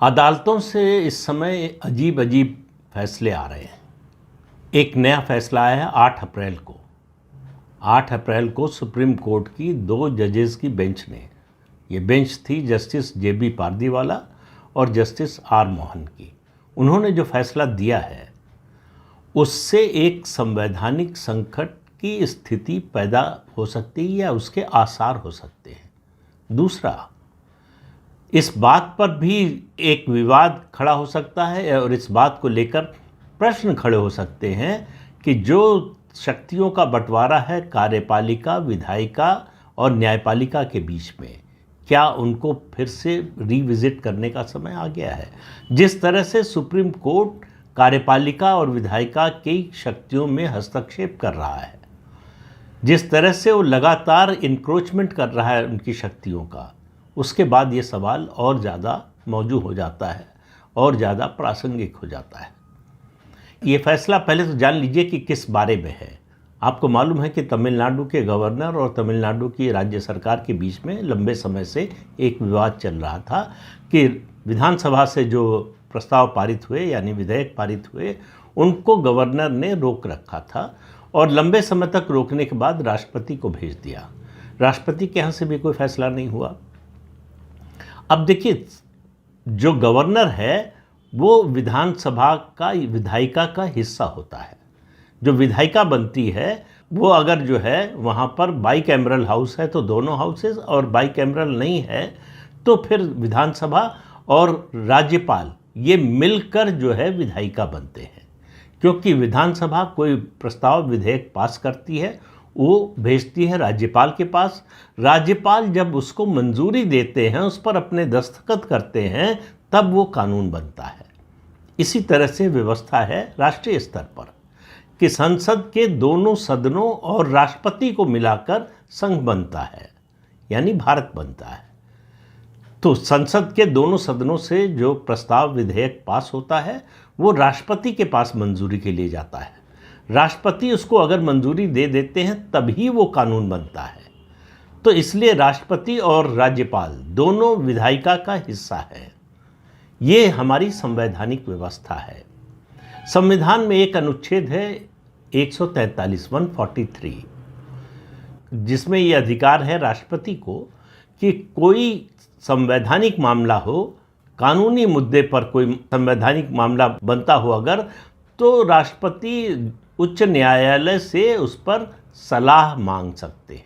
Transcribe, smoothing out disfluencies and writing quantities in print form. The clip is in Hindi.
अदालतों से इस समय अजीब अजीब फैसले आ रहे हैं। एक नया फैसला आया है 8 अप्रैल को सुप्रीम कोर्ट की 2 जजेस की बेंच ने, ये बेंच थी जस्टिस JB पारदीवाला और जस्टिस R मोहन की। उन्होंने जो फैसला दिया है उससे एक संवैधानिक संकट की स्थिति पैदा हो सकती है या उसके आसार हो सकते हैं। दूसरा, इस बात पर भी एक विवाद खड़ा हो सकता है और इस बात को लेकर प्रश्न खड़े हो सकते हैं कि जो शक्तियों का बंटवारा है कार्यपालिका, विधायिका और न्यायपालिका के बीच में, क्या उनको फिर से रिविजिट करने का समय आ गया है। जिस तरह से सुप्रीम कोर्ट कार्यपालिका और विधायिका की शक्तियों में हस्तक्षेप कर रहा है, जिस तरह से वो लगातार इंक्रोचमेंट कर रहा है उनकी शक्तियों का, उसके बाद ये सवाल और ज़्यादा मौजू हो जाता है और ज़्यादा प्रासंगिक हो जाता है। ये फैसला पहले तो जान लीजिए कि किस बारे में है। आपको मालूम है कि तमिलनाडु के गवर्नर और तमिलनाडु की राज्य सरकार के बीच में लंबे समय से एक विवाद चल रहा था कि विधानसभा से जो प्रस्ताव पारित हुए यानी विधेयक पारित हुए, उनको गवर्नर ने रोक रखा था और लंबे समय तक रोकने के बाद राष्ट्रपति को भेज दिया। राष्ट्रपति के यहाँ से भी कोई फैसला नहीं हुआ। अब देखिए, जो गवर्नर है वो विधानसभा का विधायिका का हिस्सा होता है। जो विधायिका बनती है वो अगर जो है वहाँ पर बाईकैमरल हाउस है तो दोनों हाउसेस, और बाईकैमरल नहीं है तो फिर विधानसभा और राज्यपाल ये मिलकर जो है विधायिका बनते हैं। क्योंकि विधानसभा कोई प्रस्ताव विधेयक पास करती है, वो भेजती है राज्यपाल के पास। राज्यपाल जब उसको मंजूरी देते हैं, उस पर अपने दस्तखत करते हैं, तब वो कानून बनता है। इसी तरह से व्यवस्था है राष्ट्रीय स्तर पर कि संसद के दोनों सदनों और राष्ट्रपति को मिलाकर संघ बनता है, यानी भारत बनता है। तो संसद के दोनों सदनों से जो प्रस्ताव विधेयक पास होता है वो राष्ट्रपति के पास मंजूरी के लिए जाता है। राष्ट्रपति उसको अगर मंजूरी दे देते हैं तभी वो कानून बनता है। तो इसलिए राष्ट्रपति और राज्यपाल दोनों विधायिका का हिस्सा है। ये हमारी संवैधानिक व्यवस्था है। संविधान में एक अनुच्छेद है 143 जिसमें ये अधिकार है राष्ट्रपति को कि कोई संवैधानिक मामला हो, कानूनी मुद्दे पर कोई संवैधानिक मामला बनता हो अगर, तो राष्ट्रपति उच्च न्यायालय से उस पर सलाह मांग सकते हैं।